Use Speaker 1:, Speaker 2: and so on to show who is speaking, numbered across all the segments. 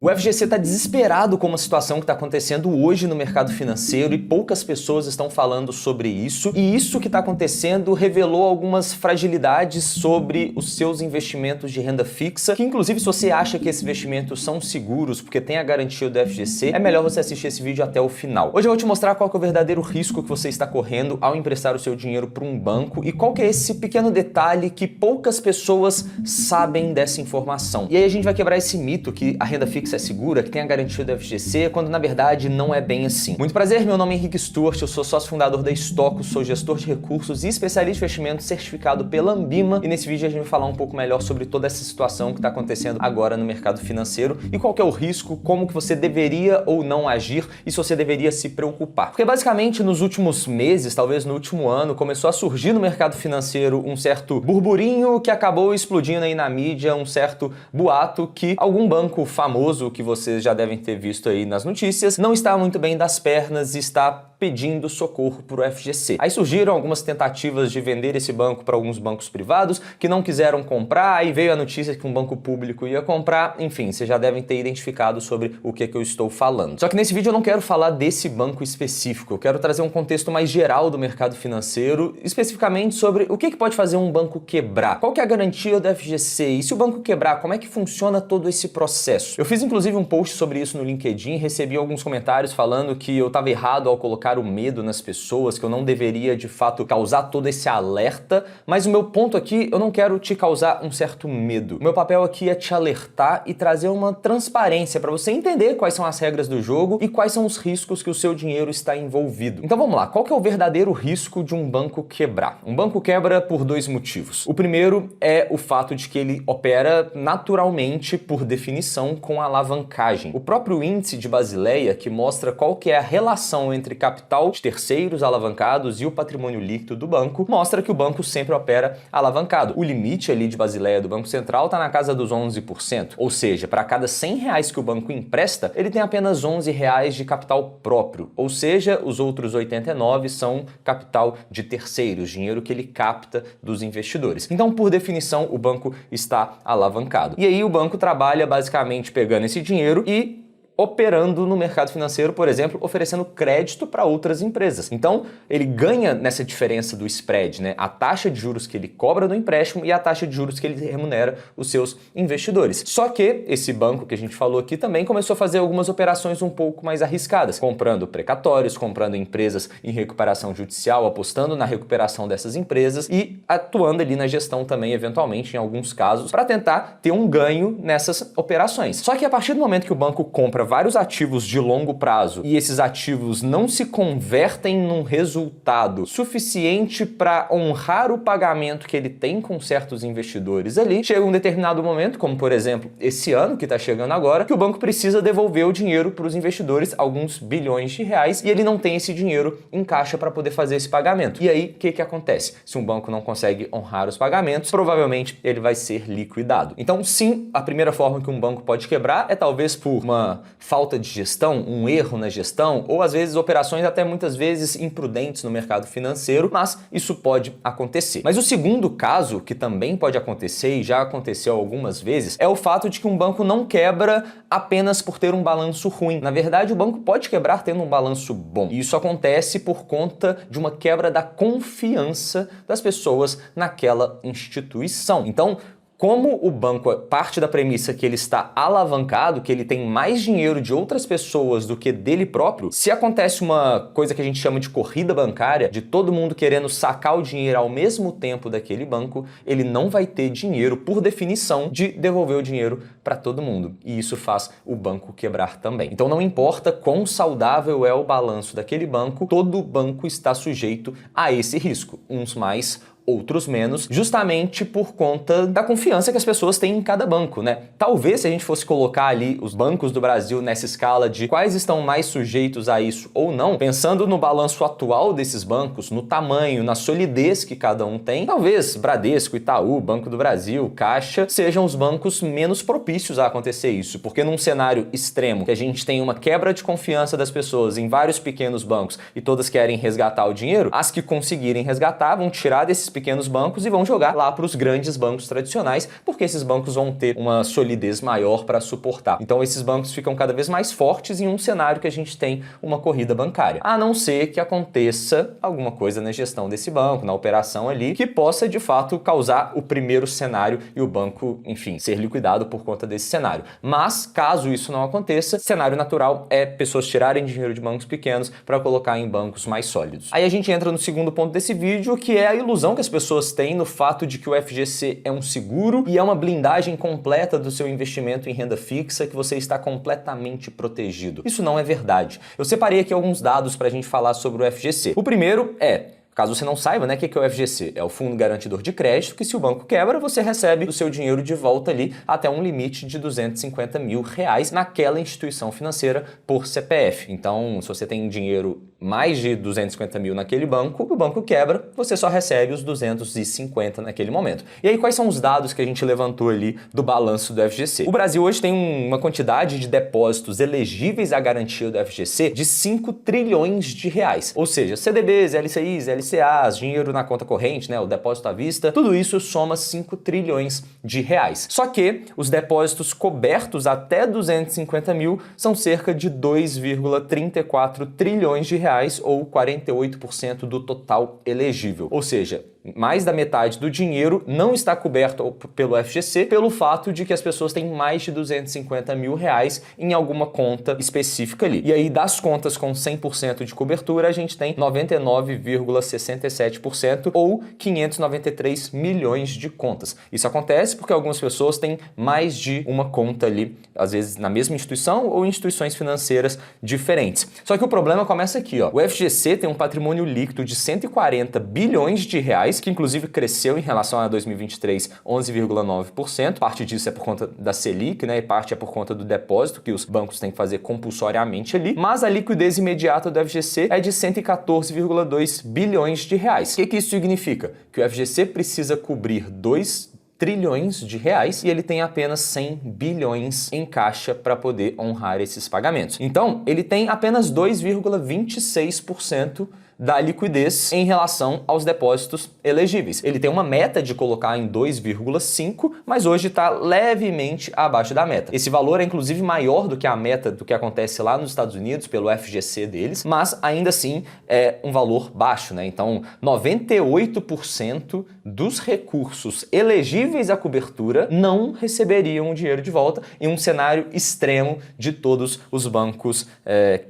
Speaker 1: O FGC está desesperado com uma situação que está acontecendo hoje no mercado financeiro e poucas pessoas estão falando sobre isso. E isso que está acontecendo revelou algumas fragilidades sobre os seus investimentos de renda fixa, que inclusive se você acha que esses investimentos são seguros porque tem a garantia do FGC, é melhor você assistir esse vídeo até o final. Hoje eu vou te mostrar qual que é o verdadeiro risco que você está correndo ao emprestar o seu dinheiro para um banco e qual que é esse pequeno detalhe que poucas pessoas sabem dessa informação. E aí a gente vai quebrar esse mito que a renda fixa é segura, que tem a garantia do FGC, quando na verdade não é bem assim. Muito prazer, meu nome é Henrique Stuart, eu sou sócio fundador da Stocos, sou gestor de recursos e especialista em investimento certificado pela Ambima, e nesse vídeo a gente vai falar um pouco melhor sobre toda essa situação que está acontecendo agora no mercado financeiro e qual que é o risco, como que você deveria ou não agir e se você deveria se preocupar. Porque basicamente nos últimos meses, talvez no último ano, começou a surgir no mercado financeiro um certo burburinho que acabou explodindo aí na mídia, um certo boato que algum banco famoso que vocês já devem ter visto aí nas notícias, não está muito bem das pernas e está pedindo socorro para o FGC. Aí surgiram algumas tentativas de vender esse banco para alguns bancos privados que não quiseram comprar, aí veio a notícia que um banco público ia comprar, enfim, vocês já devem ter identificado sobre o que eu estou falando. Só que nesse vídeo eu não quero falar desse banco específico, eu quero trazer um contexto mais geral do mercado financeiro, especificamente sobre o que pode fazer um banco quebrar, qual que é a garantia do FGC e se o banco quebrar, como é que funciona todo esse processo. Eu fiz inclusive um post sobre isso no LinkedIn, recebi alguns comentários falando que eu estava errado ao colocar o medo nas pessoas, que eu não deveria de fato causar todo esse alerta, mas o meu ponto aqui, eu não quero te causar um certo medo. O meu papel aqui é te alertar e trazer uma transparência para você entender quais são as regras do jogo e quais são os riscos que o seu dinheiro está envolvido. Então vamos lá, qual que é o verdadeiro risco de um banco quebrar? Um banco quebra por dois motivos. O primeiro é o fato de que ele opera naturalmente, por definição, com alavancagem. O próprio índice de Basileia, que mostra qual que é a relação entre capital de terceiros alavancados e o patrimônio líquido do banco, mostra que o banco sempre opera alavancado. O limite ali de Basileia do Banco Central está na casa dos 11%, ou seja, para cada R$100 que o banco empresta, ele tem apenas R$11 de capital próprio, ou seja, os outros 89 são capital de terceiros, dinheiro que ele capta dos investidores. Então, por definição, o banco está alavancado. E aí o banco trabalha basicamente pegando esse dinheiro e operando no mercado financeiro, por exemplo, oferecendo crédito para outras empresas. Então, ele ganha nessa diferença do spread, né? A taxa de juros que ele cobra do empréstimo e a taxa de juros que ele remunera os seus investidores. Só que esse banco que a gente falou aqui também começou a fazer algumas operações um pouco mais arriscadas, comprando precatórios, comprando empresas em recuperação judicial, apostando na recuperação dessas empresas e atuando ali na gestão também, eventualmente, em alguns casos, para tentar ter um ganho nessas operações. Só que a partir do momento que o banco compra vários ativos de longo prazo e esses ativos não se convertem num resultado suficiente para honrar o pagamento que ele tem com certos investidores ali, chega um determinado momento, como por exemplo esse ano que está chegando agora, que o banco precisa devolver o dinheiro para os investidores, alguns bilhões de reais, e ele não tem esse dinheiro em caixa para poder fazer esse pagamento. E aí, o que acontece? Se um banco não consegue honrar os pagamentos, provavelmente ele vai ser liquidado. Então, sim, a primeira forma que um banco pode quebrar é talvez por uma falta de gestão, um erro na gestão, ou às vezes operações até muitas vezes imprudentes no mercado financeiro, mas isso pode acontecer. Mas o segundo caso, que também pode acontecer e já aconteceu algumas vezes, é o fato de que um banco não quebra apenas por ter um balanço ruim. Na verdade, o banco pode quebrar tendo um balanço bom. E isso acontece por conta de uma quebra da confiança das pessoas naquela instituição. Então, como o banco parte da premissa que ele está alavancado, que ele tem mais dinheiro de outras pessoas do que dele próprio, se acontece uma coisa que a gente chama de corrida bancária, de todo mundo querendo sacar o dinheiro ao mesmo tempo daquele banco, ele não vai ter dinheiro, por definição, de devolver o dinheiro para todo mundo. E isso faz o banco quebrar também. Então não importa quão saudável é o balanço daquele banco, todo banco está sujeito a esse risco, uns mais, outros menos, justamente por conta da confiança que as pessoas têm em cada banco, né? Talvez se a gente fosse colocar ali os bancos do Brasil nessa escala de quais estão mais sujeitos a isso ou não, pensando no balanço atual desses bancos, no tamanho, na solidez que cada um tem, talvez Bradesco, Itaú, Banco do Brasil, Caixa, sejam os bancos menos propícios a acontecer isso, porque num cenário extremo, que a gente tem uma quebra de confiança das pessoas em vários pequenos bancos e todas querem resgatar o dinheiro, as que conseguirem resgatar vão tirar desses pequenos bancos e vão jogar lá para os grandes bancos tradicionais, porque esses bancos vão ter uma solidez maior para suportar. Então esses bancos ficam cada vez mais fortes em um cenário que a gente tem uma corrida bancária. A não ser que aconteça alguma coisa na gestão desse banco, na operação ali, que possa de fato causar o primeiro cenário e o banco, enfim, ser liquidado por conta desse cenário. Mas, caso isso não aconteça, cenário natural é pessoas tirarem dinheiro de bancos pequenos para colocar em bancos mais sólidos. Aí a gente entra no segundo ponto desse vídeo, que é a ilusão que as pessoas têm no fato de que o FGC é um seguro e é uma blindagem completa do seu investimento em renda fixa, que você está completamente protegido. Isso não é verdade. Eu separei aqui alguns dados para a gente falar sobre o FGC. O primeiro é, caso você não saiba, né, o que é o FGC? É o Fundo Garantidor de Crédito, que se o banco quebra, você recebe o seu dinheiro de volta ali até um limite de R$250 mil naquela instituição financeira por CPF. Então, se você tem dinheiro mais de 250 mil naquele banco, o banco quebra, você só recebe os 250 naquele momento. E aí, quais são os dados que a gente levantou ali do balanço do FGC? O Brasil hoje tem uma quantidade de depósitos elegíveis à garantia do FGC de 5 trilhões de reais. Ou seja, CDBs, LCIs, LCAs, dinheiro na conta corrente, né, o depósito à vista, tudo isso soma 5 trilhões de reais. Só que os depósitos cobertos até 250 mil são cerca de 2,34 trilhões de reais, ou 48% do total elegível. Ou seja, mais da metade do dinheiro não está coberto pelo FGC pelo fato de que as pessoas têm mais de 250 mil reais em alguma conta específica ali. E aí, das contas com 100% de cobertura, a gente tem 99,67% ou 593 milhões de contas. Isso acontece porque algumas pessoas têm mais de uma conta ali, às vezes na mesma instituição ou instituições financeiras diferentes. Só que o problema começa aqui, ó. O FGC tem um patrimônio líquido de 140 bilhões de reais, que inclusive cresceu em relação a 2023 11,9%. Parte disso é por conta da Selic, né? E parte é por conta do depósito que os bancos têm que fazer compulsoriamente ali. Mas a liquidez imediata do FGC é de 114,2 bilhões de reais. O que isso significa? Que o FGC precisa cobrir 2 trilhões de reais e ele tem apenas 100 bilhões em caixa para poder honrar esses pagamentos. Então, ele tem apenas 2,26% da liquidez em relação aos depósitos elegíveis. Ele tem uma meta de colocar em 2,5, mas hoje está levemente abaixo da meta. Esse valor é inclusive maior do que a meta do que acontece lá nos Estados Unidos pelo FGC deles, mas ainda assim é um valor baixo, né? Então, 98% dos recursos elegíveis à cobertura não receberiam o dinheiro de volta em um cenário extremo de todos os bancos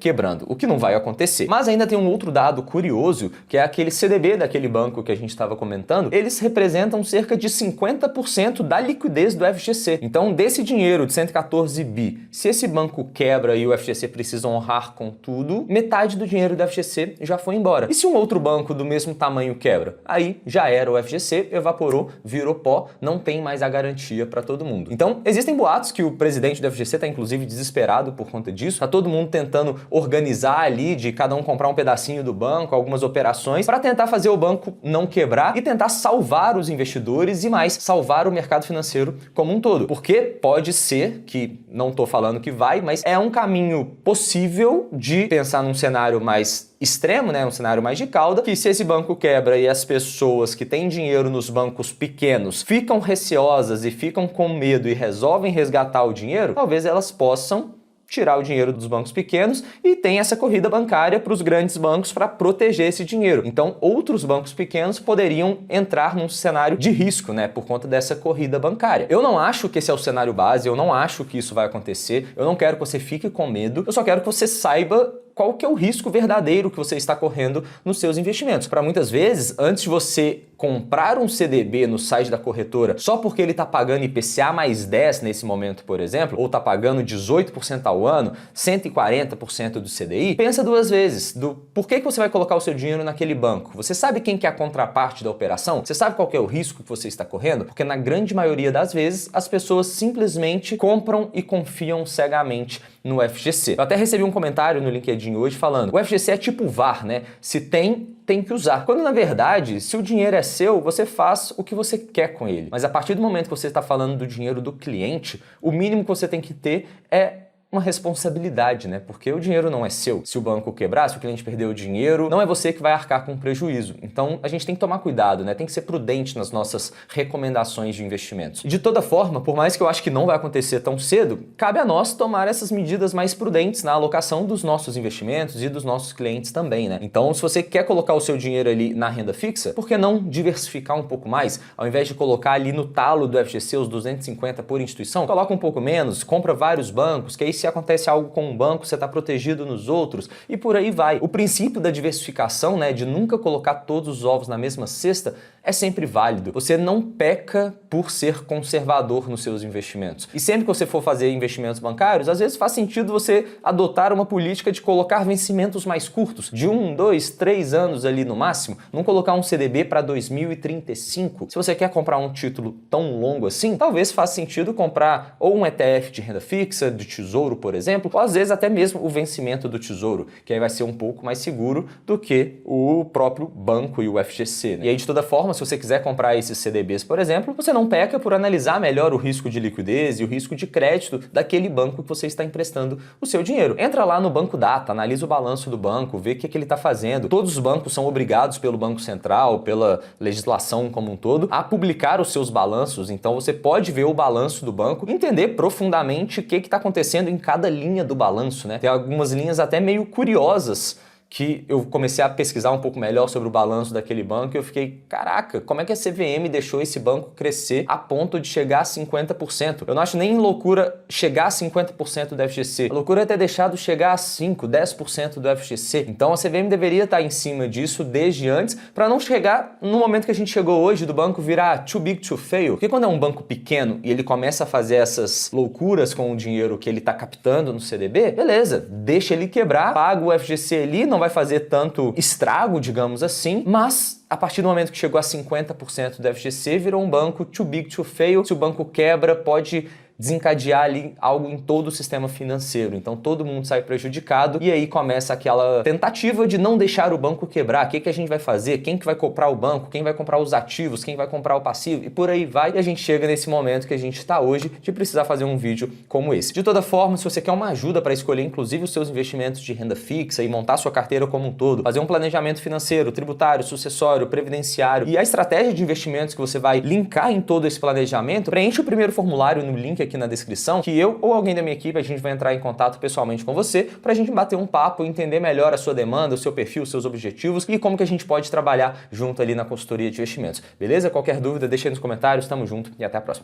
Speaker 1: quebrando, o que não vai acontecer. Mas ainda tem um outro dado curioso, que é aquele CDB daquele banco que a gente estava comentando. Eles representam cerca de 50% da liquidez do FGC. Então, desse dinheiro de 114 bi, se esse banco quebra e o FGC precisa honrar com tudo, metade do dinheiro do FGC já foi embora. E se um outro banco do mesmo tamanho quebra? Aí já era o FGC, evaporou, virou pó, não tem mais a garantia para todo mundo. Então, existem boatos que o presidente do FGC está inclusive desesperado por conta disso. Tá todo mundo tentando organizar ali, de cada um comprar um pedacinho do banco, algumas operações, para tentar fazer o banco não quebrar e tentar salvar os investidores e mais, salvar o mercado financeiro como um todo. Porque pode ser, que não estou falando que vai, mas é um caminho possível de pensar num cenário mais extremo, né, um cenário mais de cauda, que se esse banco quebra e as pessoas que têm dinheiro nos bancos pequenos ficam receosas e ficam com medo e resolvem resgatar o dinheiro, talvez elas possam tirar o dinheiro dos bancos pequenos e tem essa corrida bancária para os grandes bancos para proteger esse dinheiro. Então, outros bancos pequenos poderiam entrar num cenário de risco, né, por conta dessa corrida bancária. Eu não acho que esse é o cenário base, eu não acho que isso vai acontecer, eu não quero que você fique com medo, eu só quero que você saiba qual que é o risco verdadeiro que você está correndo nos seus investimentos. Para muitas vezes, antes de você comprar um CDB no site da corretora só porque ele está pagando IPCA mais 10 nesse momento, por exemplo, ou está pagando 18% ao ano, 140% do CDI, pensa duas vezes do por que você vai colocar o seu dinheiro naquele banco. Você sabe quem que é a contraparte da operação? Você sabe qual que é o risco que você está correndo? Porque na grande maioria das vezes, as pessoas simplesmente compram e confiam cegamente no FGC. Eu até recebi um comentário no LinkedIn hoje falando: o FGC é tipo VAR, né? Se tem que usar. Quando na verdade, se o dinheiro é seu, você faz o que você quer com ele. Mas a partir do momento que você está falando do dinheiro do cliente, o mínimo que você tem que ter é uma responsabilidade, né? Porque o dinheiro não é seu. Se o banco quebrar, se o cliente perder o dinheiro, não é você que vai arcar com o prejuízo. Então, a gente tem que tomar cuidado, né? Tem que ser prudente nas nossas recomendações de investimentos. E de toda forma, por mais que eu acho que não vai acontecer tão cedo, cabe a nós tomar essas medidas mais prudentes na alocação dos nossos investimentos e dos nossos clientes também, né? Então, se você quer colocar o seu dinheiro ali na renda fixa, por que não diversificar um pouco mais? Ao invés de colocar ali no talo do FGC os 250 por instituição, coloca um pouco menos, compra vários bancos, que aí se acontece algo com um banco, você está protegido nos outros e por aí vai. O princípio da diversificação, né, de nunca colocar todos os ovos na mesma cesta, é sempre válido. Você não peca por ser conservador nos seus investimentos. E sempre que você for fazer investimentos bancários, às vezes faz sentido você adotar uma política de colocar vencimentos mais curtos, de 1, 2, 3 anos ali no máximo, não colocar um CDB para 2035. Se você quer comprar um título tão longo assim, talvez faça sentido comprar ou um ETF de renda fixa, de tesouro, por exemplo, ou às vezes até mesmo o vencimento do tesouro, que aí vai ser um pouco mais seguro do que o próprio banco e o FGC, né? E aí, de toda forma, se você quiser comprar esses CDBs, por exemplo, você não peca por analisar melhor o risco de liquidez e o risco de crédito daquele banco que você está emprestando o seu dinheiro. Entra lá no Banco Data, analisa o balanço do banco, vê o que ele está fazendo. Todos os bancos são obrigados pelo Banco Central, pela legislação como um todo, a publicar os seus balanços. Então você pode ver o balanço do banco, entender profundamente o que está acontecendo em cada linha do balanço, né? Tem algumas linhas até meio curiosas que eu comecei a pesquisar um pouco melhor sobre o balanço daquele banco e eu fiquei, caraca, como é que a CVM deixou esse banco crescer a ponto de chegar a 50%? Eu não acho nem loucura chegar a 50% do FGC. A loucura é ter deixado chegar a 5%, 10% do FGC. Então a CVM deveria estar em cima disso desde antes para não chegar no momento que a gente chegou hoje do banco virar too big to fail. Porque quando é um banco pequeno e ele começa a fazer essas loucuras com o dinheiro que ele está captando no CDB, beleza, deixa ele quebrar, paga o FGC ali, não vai fazer tanto estrago, digamos assim, mas a partir do momento que chegou a 50% do FGC, virou um banco too big to fail. Se o banco quebra, pode desencadear ali algo em todo o sistema financeiro. Então todo mundo sai prejudicado e aí começa aquela tentativa de não deixar o banco quebrar. O que a gente vai fazer? Quem que vai comprar o banco? Quem vai comprar os ativos? Quem vai comprar o passivo? E por aí vai. E a gente chega nesse momento que a gente está hoje de precisar fazer um vídeo como esse. De toda forma, se você quer uma ajuda para escolher inclusive os seus investimentos de renda fixa e montar sua carteira como um todo, fazer um planejamento financeiro, tributário, sucessório, previdenciário e a estratégia de investimentos que você vai linkar em todo esse planejamento, preencha o primeiro formulário no link aqui na descrição, que eu ou alguém da minha equipe, a gente vai entrar em contato pessoalmente com você pra gente bater um papo e entender melhor a sua demanda, o seu perfil, os seus objetivos e como que a gente pode trabalhar junto ali na consultoria de investimentos. Beleza? Qualquer dúvida, deixa aí nos comentários. Tamo junto e até a próxima.